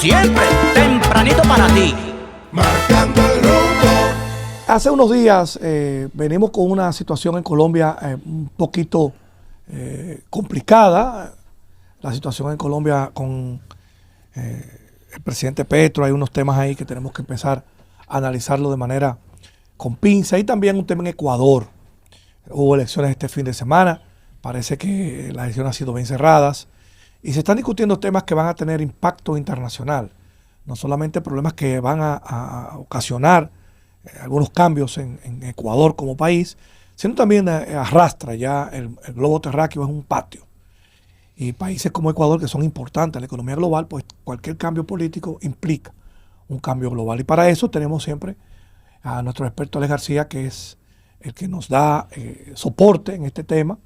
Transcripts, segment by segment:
siempre tempranito para ti. Marcando el rumbo. Hace unos días venimos con una situación en Colombia un poquito complicada. La situación en Colombia con el presidente Petro, hay unos temas ahí que tenemos que empezar a analizarlo de manera con pinza. Y también un tema en Ecuador. Hubo elecciones este fin de semana, parece que las elecciones han sido bien cerradas y se están discutiendo temas que van a tener impacto internacional, no solamente problemas que van a ocasionar algunos cambios en Ecuador como país, sino también arrastra ya el globo terráqueo es un patio. Y países como Ecuador, que son importantes en la economía global, pues cualquier cambio político implica un cambio global. Y para eso tenemos siempre a nuestro experto Alex García, que es el que nos da soporte en este tema,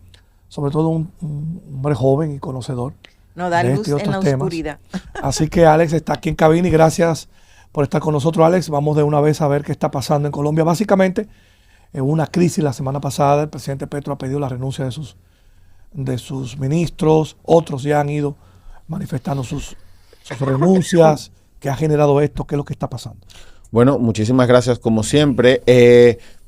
sobre todo un hombre joven y conocedor. No da luz en la oscuridad. Así que Alex está aquí en cabina y gracias por estar con nosotros, Alex. Vamos de una vez a ver qué está pasando en Colombia. Básicamente, hubo una crisis la semana pasada. El presidente Petro ha pedido la renuncia de sus ministros. Otros ya han ido manifestando sus renuncias. ¿Qué ha generado esto? ¿Qué es lo que está pasando? Bueno, muchísimas gracias como siempre.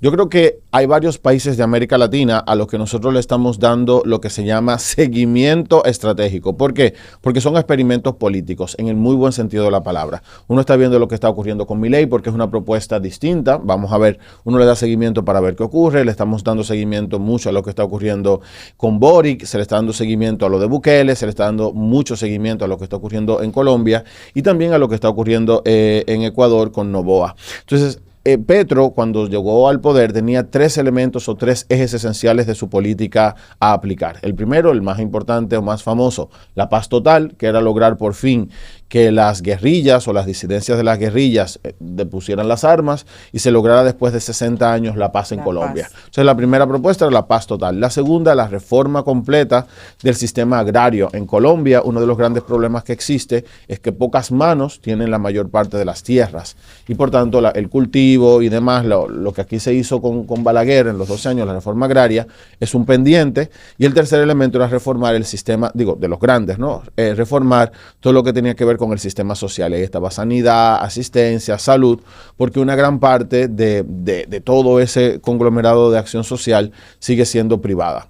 Yo creo que hay varios países de América Latina a los que nosotros le estamos dando lo que se llama seguimiento estratégico. ¿Por qué? Porque son experimentos políticos, en el muy buen sentido de la palabra. Uno está viendo lo que está ocurriendo con Milei porque es una propuesta distinta. Vamos a ver, uno le da seguimiento para ver qué ocurre. Le estamos dando seguimiento mucho a lo que está ocurriendo con Boric. Se le está dando seguimiento a lo de Bukele. Se le está dando mucho seguimiento a lo que está ocurriendo en Colombia y también a lo que está ocurriendo en Ecuador con Noboa. Entonces, Petro, cuando llegó al poder, tenía tres elementos o tres ejes esenciales de su política a aplicar. El primero, el más importante o más famoso, la paz total, que era lograr por fin que las guerrillas o las disidencias de las guerrillas depusieran las armas y se lograra después de 60 años la paz en Colombia. Entonces, la primera propuesta era la paz total. La segunda, la reforma completa del sistema agrario. En Colombia, uno de los grandes problemas que existe es que pocas manos tienen la mayor parte de las tierras y, por tanto, el cultivo y demás, lo que aquí se hizo con Balaguer en los 12 años, la reforma agraria, es un pendiente. Y el tercer elemento era reformar el sistema, de los grandes, ¿no? Reformar todo lo que tenía que ver con el sistema social. Ahí estaba sanidad, asistencia, salud, porque una gran parte de todo ese conglomerado de acción social sigue siendo privada.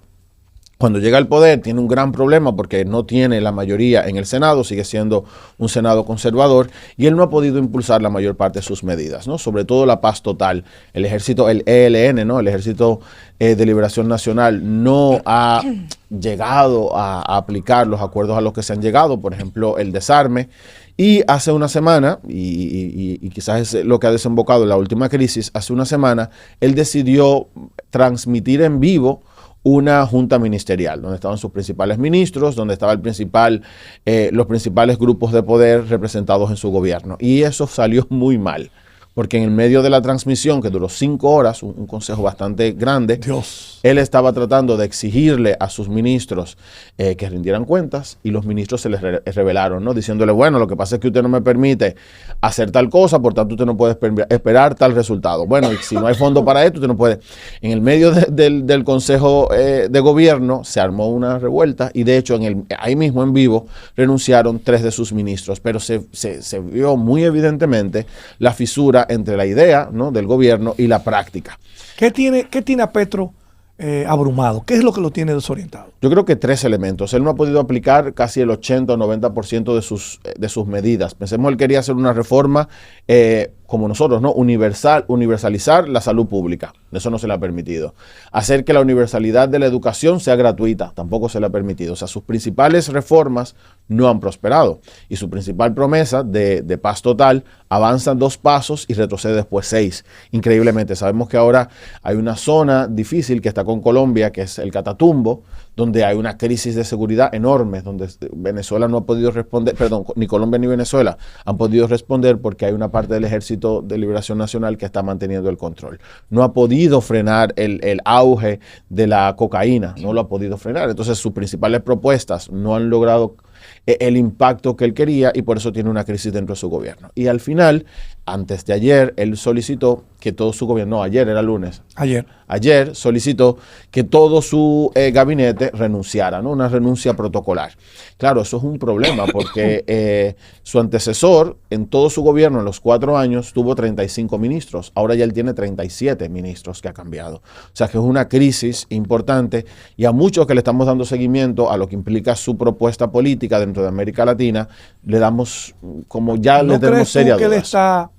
Cuando llega al poder tiene un gran problema porque no tiene la mayoría en el Senado, sigue siendo un Senado conservador y él no ha podido impulsar la mayor parte de sus medidas, ¿no? Sobre todo la paz total. El ejército, el ELN, ¿no? El Ejército de Liberación Nacional no ha llegado a aplicar los acuerdos a los que se han llegado, por ejemplo, el desarme. Y hace una semana, y quizás es lo que ha desembocado en la última crisis, hace una semana, él decidió transmitir en vivo una junta ministerial, donde estaban sus principales ministros, donde estaban los principales grupos de poder representados en su gobierno. Y eso salió muy mal, porque en el medio de la transmisión, que duró 5 horas, un consejo bastante grande, él estaba tratando de exigirle a sus ministros que rindieran cuentas y los ministros se les rebelaron, ¿no? Diciéndole, bueno, lo que pasa es que usted no me permite hacer tal cosa, por tanto usted no puede esperar tal resultado. Bueno, y si no hay fondo para esto, usted no puede. En el medio del Consejo de Gobierno se armó una revuelta y de hecho ahí mismo en vivo renunciaron 3 de sus ministros, pero se vio muy evidentemente la fisura entre la idea, ¿no?, del gobierno y la práctica. ¿Qué tiene a Petro abrumado? ¿Qué es lo que lo tiene desorientado? Yo creo que 3 elementos. Él no ha podido aplicar casi el 80 o 90% de sus medidas. Pensemos, él quería hacer una reforma como nosotros, ¿no? Universalizar la salud pública. Eso no se le ha permitido. Hacer que la universalidad de la educación sea gratuita. Tampoco se le ha permitido. O sea, sus principales reformas no han prosperado. Y su principal promesa de paz total avanza 2 pasos y retrocede después 6. Increíblemente. Sabemos que ahora hay una zona difícil que está con Colombia, que es el Catatumbo, donde hay una crisis de seguridad enorme, donde Venezuela no ha podido responder, perdón, ni Colombia ni Venezuela han podido responder porque hay una parte del Ejército de Liberación Nacional que está manteniendo el control. No ha podido frenar el auge de la cocaína, no lo ha podido frenar. Entonces sus principales propuestas no han logrado el impacto que él quería y por eso tiene una crisis dentro de su gobierno. Y al final, antes de ayer, él solicitó que todo su gobierno, no, ayer era lunes, ayer solicitó que todo su gabinete renunciara, ¿no? Una renuncia protocolar. Claro, eso es un problema porque su antecesor en todo su gobierno en los 4 años tuvo 35 ministros. Ahora ya él tiene 37 ministros que ha cambiado. O sea que es una crisis importante y a muchos que le estamos dando seguimiento a lo que implica su propuesta política dentro de América Latina, le damos como ya le tenemos serias dudas. ¿No crees tú que él está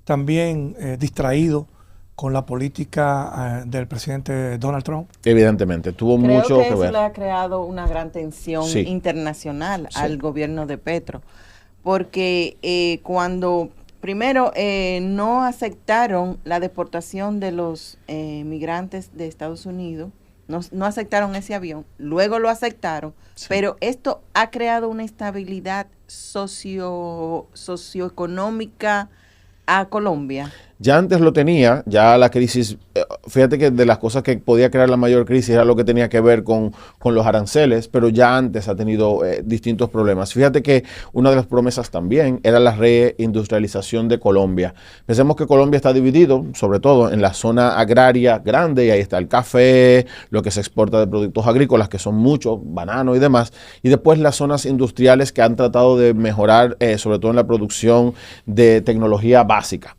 también distraído con la política del presidente Donald Trump? Evidentemente, tuvo mucho que ver. Creo que eso le ha creado una gran tensión internacional al gobierno de Petro, porque cuando primero no aceptaron la deportación de los migrantes de Estados Unidos, no aceptaron ese avión, luego lo aceptaron, pero esto ha creado una estabilidad socioeconómica a Colombia. Ya antes lo tenía, ya la crisis, fíjate que de las cosas que podía crear la mayor crisis era lo que tenía que ver con los aranceles, pero ya antes ha tenido distintos problemas. Fíjate que una de las promesas también era la reindustrialización de Colombia. Pensemos que Colombia está dividido, sobre todo en la zona agraria grande, y ahí está el café, lo que se exporta de productos agrícolas, que son muchos, banano y demás, y después las zonas industriales que han tratado de mejorar, sobre todo en la producción de tecnología básica.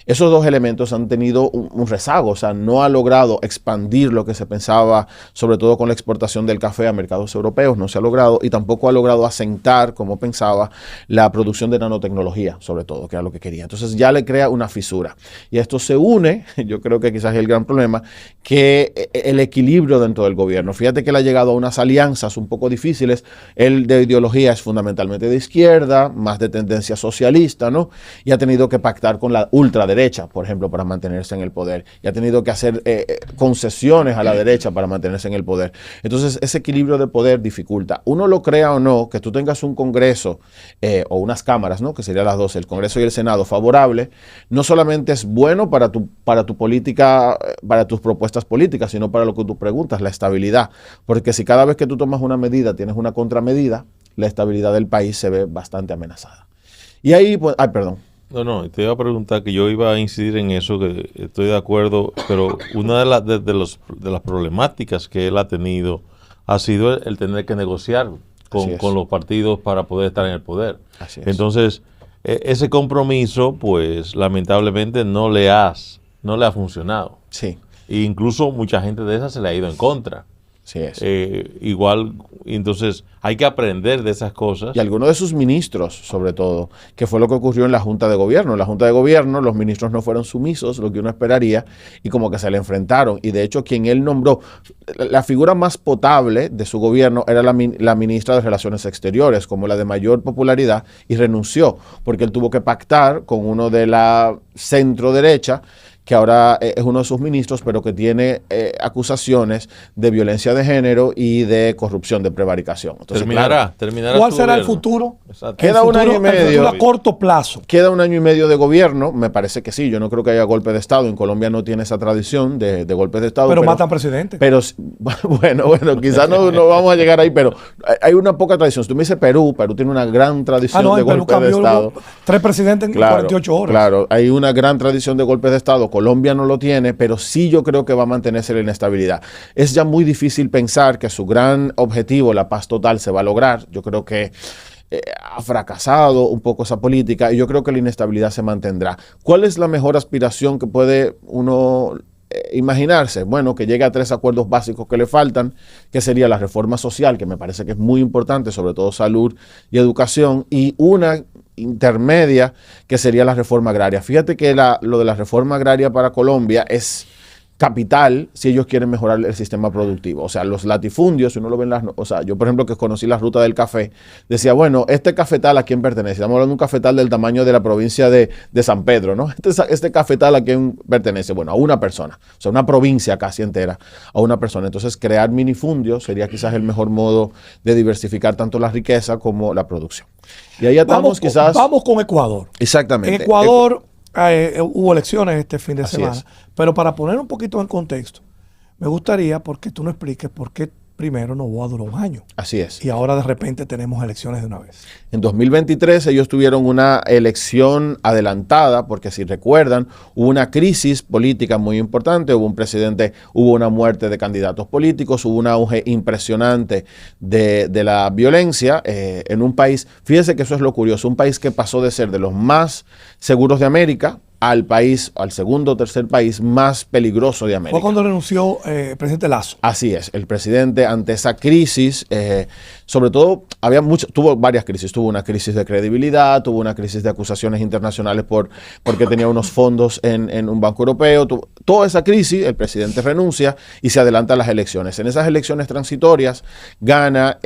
Esos dos elementos han tenido un rezago, o sea, no ha logrado expandir lo que se pensaba, sobre todo con la exportación del café a mercados europeos, no se ha logrado, y tampoco ha logrado asentar, como pensaba, la producción de nanotecnología, sobre todo, que era lo que quería. Entonces ya le crea una fisura. Y esto se une, yo creo que quizás es el gran problema, que el equilibrio dentro del gobierno. Fíjate que él ha llegado a unas alianzas un poco difíciles. Él de ideología es fundamentalmente de izquierda, más de tendencia socialista, ¿no? Y ha tenido que pactar con la ultraderecha, por ejemplo, para mantenerse en el poder, y ha tenido que hacer concesiones a la derecha para mantenerse en el poder. Entonces ese equilibrio de poder dificulta, uno lo crea o no, que tú tengas un Congreso o unas cámaras, ¿no? Que serían las dos, el Congreso y el Senado, favorable, no solamente es bueno para tu política, para tus propuestas políticas, sino para lo que tú preguntas, la estabilidad, porque si cada vez que tú tomas una medida tienes una contramedida, la estabilidad del país se ve bastante amenazada. Y ahí, pues, perdón. No, te iba a preguntar, que yo iba a incidir en eso, que estoy de acuerdo, pero una de las problemáticas que él ha tenido ha sido el tener que negociar con los partidos para poder estar en el poder. Así es. Entonces, ese compromiso, pues, lamentablemente no le ha funcionado. Sí. E incluso mucha gente de esa se le ha ido en contra. Sí es. Igual, entonces hay que aprender de esas cosas. Y algunos de sus ministros, sobre todo, que fue lo que ocurrió en la Junta de Gobierno. En la Junta de Gobierno los ministros no fueron sumisos, lo que uno esperaría, y como que se le enfrentaron. Y de hecho quien él nombró, la figura más potable de su gobierno era la ministra de Relaciones Exteriores, como la de mayor popularidad, y renunció, porque él tuvo que pactar con uno de la centro derecha, que ahora es uno de sus ministros, pero que tiene acusaciones de violencia de género y de corrupción, de prevaricación. Entonces, terminará. ¿Cuál será el futuro? Queda un año y medio. A corto plazo. Queda un año y medio de gobierno, me parece que sí. Yo no creo que haya golpe de Estado. En Colombia no tiene esa tradición de golpes de Estado. Pero matan presidente. Pero bueno, quizás no vamos a llegar ahí, pero hay una poca tradición. Si tú me dices Perú tiene una gran tradición de golpes de Estado. 3 presidentes en 48 horas. Claro, hay una gran tradición de golpes de Estado. Colombia no lo tiene, pero sí yo creo que va a mantenerse la inestabilidad. Es ya muy difícil pensar que su gran objetivo, la paz total, se va a lograr. Yo creo que ha fracasado un poco esa política y yo creo que la inestabilidad se mantendrá. ¿Cuál es la mejor aspiración que puede uno imaginarse? Bueno, que llegue a 3 acuerdos básicos que le faltan, que sería la reforma social, que me parece que es muy importante, sobre todo salud y educación, y una intermedia que sería la reforma agraria. Fíjate que lo de la reforma agraria para Colombia es capital si ellos quieren mejorar el sistema productivo. O sea, los latifundios, si uno lo ve yo por ejemplo que conocí la ruta del café, decía, bueno, este cafetal a quién pertenece. Estamos hablando de un cafetal del tamaño de la provincia de San Pedro, ¿no? Este cafetal a quién pertenece. Bueno, a una persona. O sea, una provincia casi entera a una persona. Entonces, crear minifundios sería quizás el mejor modo de diversificar tanto la riqueza como la producción. Y ahí estamos Vamos con Ecuador. Exactamente. En Ecuador hubo elecciones este fin de semana. Pero para poner un poquito en contexto, me gustaría, porque tú no expliques por qué primero Noboa duró un año. Así es. Y ahora de repente tenemos elecciones de una vez. En 2023 ellos tuvieron una elección adelantada porque si recuerdan hubo una crisis política muy importante, hubo una muerte de candidatos políticos, hubo un auge impresionante de la violencia en un país, fíjense que eso es lo curioso, un país que pasó de ser de los más seguros de América al segundo o tercer país más peligroso de América. Fue cuando renunció el presidente Lazo. Así es, el presidente ante esa crisis, sobre todo tuvo varias crisis, tuvo una crisis de credibilidad, tuvo una crisis de acusaciones internacionales porque tenía unos fondos en un banco europeo, toda esa crisis, el presidente renuncia y se adelanta a las elecciones. En esas elecciones transitorias gana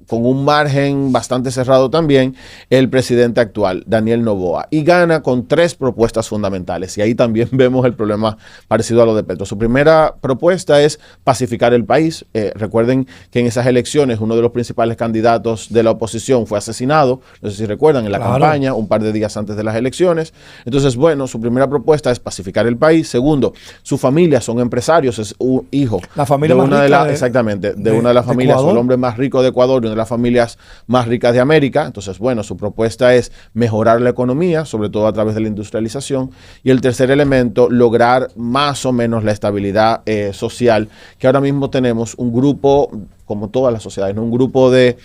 con un margen bastante cerrado también, el presidente actual, Daniel Noboa, y gana con 3 propuestas fundamentales. Y ahí también vemos el problema parecido a lo de Petro. Su primera propuesta es pacificar el país. Recuerden que en esas elecciones uno de los principales candidatos de la oposición fue asesinado, no sé si recuerdan, en la campaña, un par de días antes de las elecciones. Entonces, bueno, su primera propuesta es pacificar el país. Segundo, su familia son empresarios, es un hijo la familia de más una rica de una de las familias, Ecuador. el hombre más rico de Ecuador, una de las familias más ricas de América. Entonces, bueno, su propuesta es mejorar la economía, sobre todo a través de la industrialización. Y el tercer elemento, lograr más o menos la estabilidad social, que ahora mismo tenemos un grupo, como todas las sociedades, ¿no? Un grupo de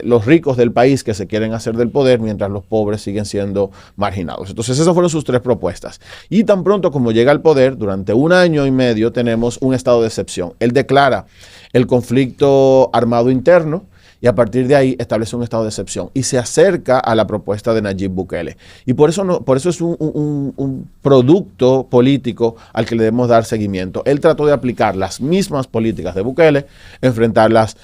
los ricos del país que se quieren hacer del poder, mientras los pobres siguen siendo marginados. Entonces, esas fueron sus 3 propuestas. Y tan pronto como llega al poder, durante 1 año y medio, tenemos un estado de excepción. Él declara el conflicto armado interno y a partir de ahí establece un estado de excepción y se acerca a la propuesta de Nayib Bukele. Y por eso es un producto político al que le debemos dar seguimiento. Él trató de aplicar las mismas políticas de Bukele, enfrentar las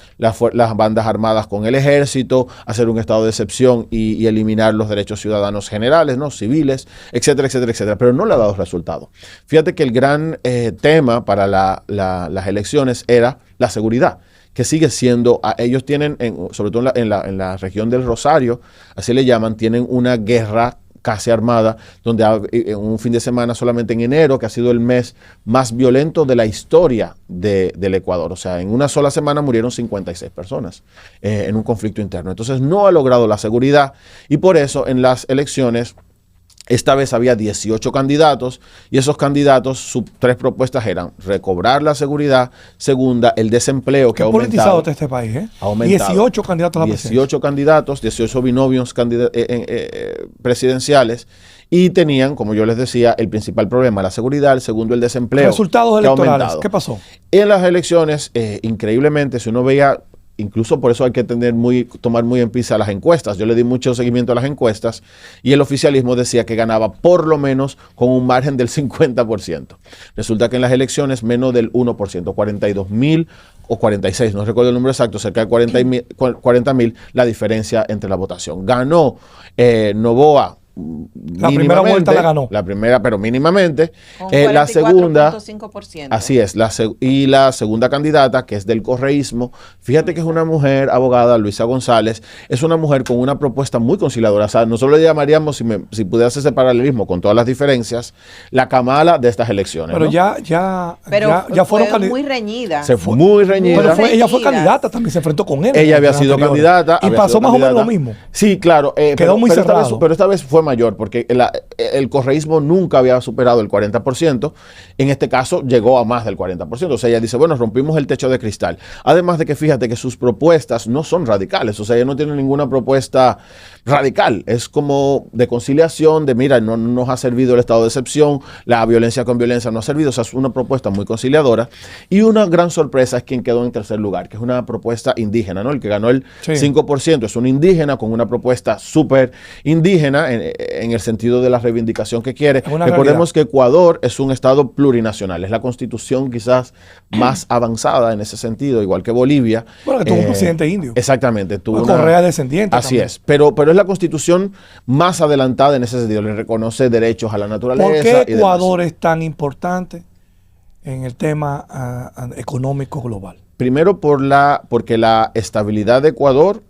bandas armadas con el ejército, hacer un estado de excepción y eliminar los derechos ciudadanos generales, ¿no? Civiles, etcétera, etcétera, etcétera. Pero no le ha dado resultado. Fíjate que el gran tema para las elecciones era la seguridad, que sigue siendo, ellos tienen, sobre todo en la región del Rosario, así le llaman, tienen una guerra casi armada, donde en un fin de semana solamente en enero, que ha sido el mes más violento de la historia del Ecuador. O sea, en una sola semana murieron 56 personas en un conflicto interno. Entonces no ha logrado la seguridad y por eso en las elecciones esta vez había 18 candidatos y esos candidatos, sus 3 propuestas eran recobrar la seguridad, segunda, el desempleo que ha aumentado. Qué politizado está este país, ¿eh? Ha aumentado. 18 candidatos a la presidencia. 18 candidatos, 18 binomios presidenciales y tenían, como yo les decía, el principal problema, la seguridad, el segundo, el desempleo. Resultados electorales, ¿qué pasó? En las elecciones, increíblemente, si uno veía, incluso por eso hay que tomar muy en pinza las encuestas. Yo le di mucho seguimiento a las encuestas y el oficialismo decía que ganaba por lo menos con un margen del 50%. Resulta que en las elecciones menos del 1%, 42,000 o 46, no recuerdo el número exacto, cerca de 40,000 la diferencia entre la votación. Ganó Noboa. La primera vuelta la ganó. La primera, pero mínimamente. Con La segunda, 44.5%. así es, y la segunda candidata, que es del correísmo, fíjate que es una mujer abogada, Luisa González, es una mujer con una propuesta muy conciliadora. O sea, nosotros le llamaríamos, si pudiera hacer ese paralelismo con todas las diferencias, la Kamala de estas elecciones. Pero ¿no? ya fueron fue muy reñida. Se fue muy reñida. Pero ella fue candidata, también se enfrentó con él. Ella había sido candidata. Y pasó más o menos lo mismo. Sí, claro. Quedó muy cerrado. Pero esta vez fue mayor, porque el correísmo nunca había superado el 40%. En este caso llegó a más del 40%. O sea, ella dice, bueno, rompimos el techo de cristal. Además de que fíjate que sus propuestas no son radicales. O sea, ella no tiene ninguna propuesta radical. Es como de conciliación, de mira, no nos ha servido el estado de excepción, la violencia con violencia no ha servido. O sea, es una propuesta muy conciliadora. Y una gran sorpresa es quien quedó en tercer lugar, que es una propuesta indígena, ¿no? El que ganó el 5% es un indígena con una propuesta súper indígena en el sentido de la reivindicación que quiere. Recordemos que Ecuador es un estado plurinacional, es la constitución quizás más avanzada en ese sentido, igual que Bolivia. Bueno, que tuvo un presidente indio. Exactamente. Tuvo Correa descendiente. Así también. es, pero es la constitución más adelantada en ese sentido, le reconoce derechos a la naturaleza. ¿Por qué Ecuador es tan importante en el tema económico global? Primero porque la estabilidad de Ecuador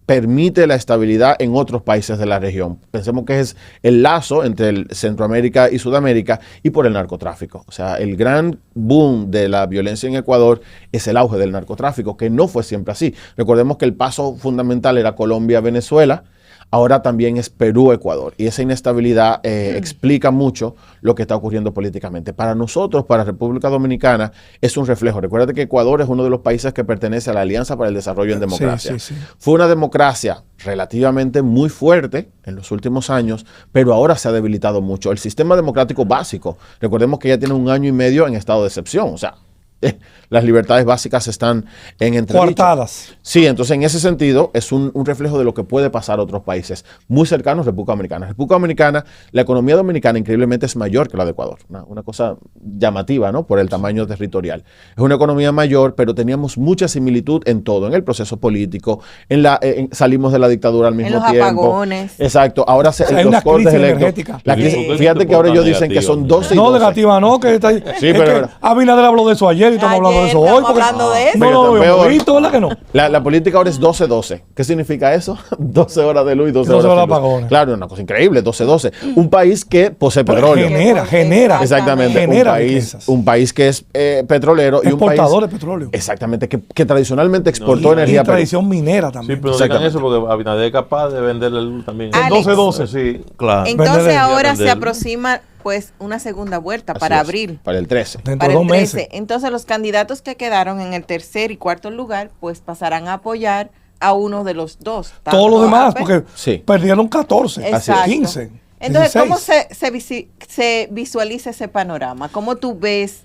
permite la estabilidad en otros países de la región. Pensemos que es el lazo entre Centroamérica y Sudamérica y por el narcotráfico. O sea, el gran boom de la violencia en Ecuador es el auge del narcotráfico, que no fue siempre así. Recordemos que el paso fundamental era Colombia-Venezuela. Ahora también es Perú-Ecuador, y esa inestabilidad explica mucho lo que está ocurriendo políticamente. Para nosotros, para República Dominicana, es un reflejo. Recuerda que Ecuador es uno de los países que pertenece a la Alianza para el Desarrollo en Democracia. Sí. Fue una democracia relativamente muy fuerte en los últimos años, pero ahora se ha debilitado mucho. El sistema democrático básico, recordemos que ya tiene 1 año y medio en estado de excepción, o sea, las libertades básicas están en entredicho. Coartadas. Sí, entonces en ese sentido es un reflejo de lo que puede pasar a otros países muy cercanos a República Dominicana. República Dominicana, la economía dominicana increíblemente es mayor que la de Ecuador. Una cosa llamativa, ¿no? Por el tamaño territorial. Es una economía mayor, pero teníamos mucha similitud en todo, en el proceso político, salimos de la dictadura al mismo tiempo. En los apagones. Exacto. Ahora hay una crisis energética. Fíjate que ahora ellos dicen que son 12 y 12. No, negativa no, que está ahí. Sí, es pero que Abinader habló de eso ayer y estamos hablando de eso hoy. Estamos hablando de eso. No lo Peor. habíamos visto, ¿verdad que no? La política ahora es 12-12. ¿Qué significa eso? 12 horas de luz y 12 horas de luz. apagones. Claro, una cosa increíble, 12-12. Un país que posee petróleo. Genera. Exactamente. Genera Un país que es petrolero y un país exportador de petróleo. Exactamente, que tradicionalmente exportó Y energía. tradición minera Sí, también. pero no digan eso porque Abinader es capaz de venderle luz también. Alex. 12-12. Sí, claro. Entonces Venderle- ahora se venderle. aproxima pues una segunda vuelta Así para es, abril. Para el 13. Dentro Para de el 2 13. meses. Entonces los candidatos que quedaron en el tercer y cuarto lugar pues pasarán a apoyar a uno de los dos. Todos los demás, AP. porque Sí. perdieron 14, Exacto. 15. Entonces, 16. ¿cómo se visualiza ese panorama? ¿Cómo tú ves?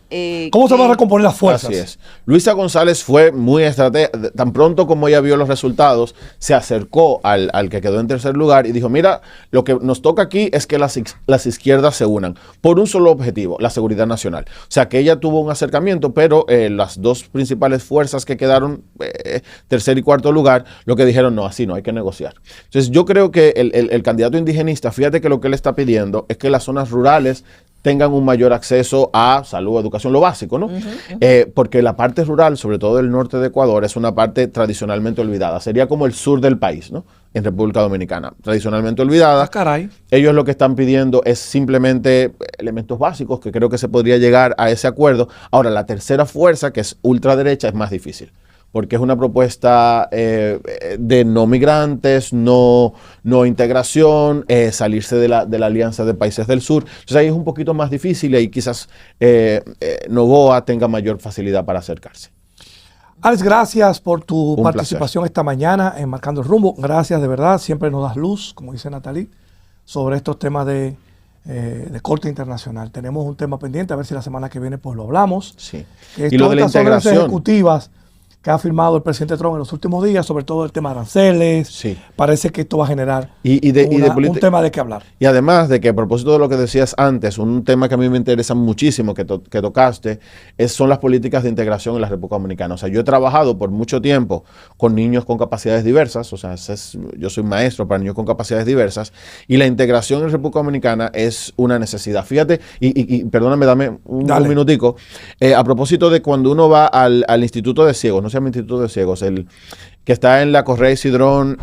¿Cómo se van a que- recomponer las fuerzas? Así es. Luisa González fue muy estratégica. Tan pronto como ella vio los resultados, se acercó al que quedó en tercer lugar y dijo, mira, lo que nos toca aquí es que las izquierdas se unan por un solo objetivo, la seguridad nacional. O sea, que ella tuvo un acercamiento, pero las dos principales fuerzas que quedaron, tercer y cuarto lugar, lo que dijeron, no, así no, hay que negociar. Entonces, yo creo que el candidato indigenista, fíjate que lo que él está pidiendo es que las zonas rurales tengan un mayor acceso a salud, educación, lo básico, ¿no? Porque la parte rural, sobre todo del norte de Ecuador, es una parte tradicionalmente olvidada. Sería como el sur del país, ¿no? En República Dominicana, tradicionalmente olvidada. Ah, caray. Ellos lo que están pidiendo es simplemente elementos básicos, que creo que se podría llegar a ese acuerdo. Ahora, la tercera fuerza, que es ultraderecha, es más difícil, porque es una propuesta de no migrantes, no integración, salirse de la Alianza de Países del Sur. Entonces ahí es un poquito más difícil y ahí quizás Noboa tenga mayor facilidad para acercarse. Alex, gracias por tu Un participación esta mañana en Marcando el Rumbo. Gracias, de verdad. Siempre nos das luz, como dice Natalie, sobre estos temas de corte internacional. Tenemos un tema pendiente, a ver si la semana que viene pues lo hablamos. Sí. Que es Y lo de la todas estas órdenes integración. ejecutivas que ha firmado el presidente Trump en los últimos días, sobre todo el tema de aranceles. Sí. Parece que esto va a generar un un tema de qué hablar. Y además de que, a propósito de lo que decías antes, un tema que a mí me interesa muchísimo que tocaste, son las políticas de integración en la República Dominicana. O sea, yo he trabajado por mucho tiempo con niños con capacidades diversas, o sea, yo soy maestro para niños con capacidades diversas, y la integración en la República Dominicana es una necesidad. Fíjate, y perdóname, dame un minutico, a propósito de cuando uno va al Instituto de Ciegos, no se llama Instituto de Ciegos, el que está en la Correa y Cidrón,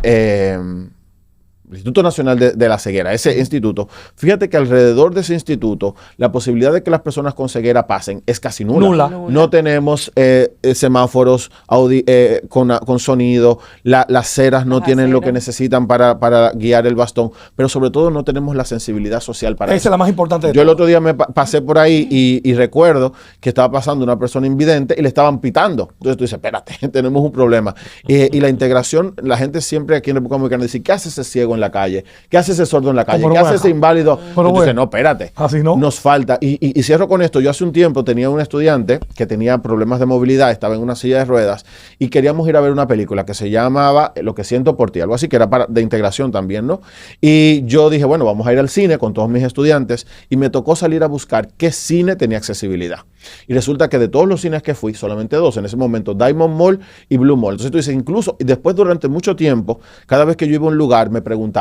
Instituto Nacional de la Ceguera, ese instituto, fíjate que alrededor de ese instituto la posibilidad de que las personas con ceguera pasen es casi nula. No tenemos semáforos con sonido, las ceras no tienen lo que necesitan para guiar el bastón, pero sobre todo no tenemos la sensibilidad social para Esa eso. es la más importante de Yo el todo. otro día me pasé por ahí y recuerdo que estaba pasando una persona invidente y le estaban pitando. Entonces tú dices, espérate, tenemos un problema. Y la integración, la gente siempre aquí en República Dominicana dice, ¿qué hace ese ciego en la calle? ¿Qué hace ese sordo en la calle? Pero ¿Qué hace bueno. ese inválido? Pero Entonces, bueno. no, espérate. Así no. Nos falta. Y cierro con esto. Yo hace un tiempo tenía un estudiante que tenía problemas de movilidad, estaba en una silla de ruedas y queríamos ir a ver una película que se llamaba Lo que siento por ti, algo así, que era de integración también, ¿no? Y yo dije, bueno, vamos a ir al cine con todos mis estudiantes y me tocó salir a buscar qué cine tenía accesibilidad. Y resulta que de todos los cines que fui, solamente dos en ese momento, Diamond Mall y Blue Mall. Entonces tú dices, incluso, y después durante mucho tiempo, cada vez que yo iba a un lugar me preguntaba,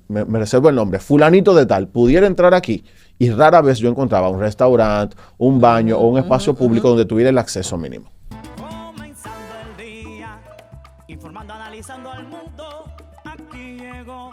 me reservo el nombre, fulanito de tal, pudiera entrar aquí. Y rara vez yo encontraba un restaurante, un baño o un espacio público donde tuviera el acceso mínimo. Comenzando el día, informando, analizando al mundo. Aquí llegó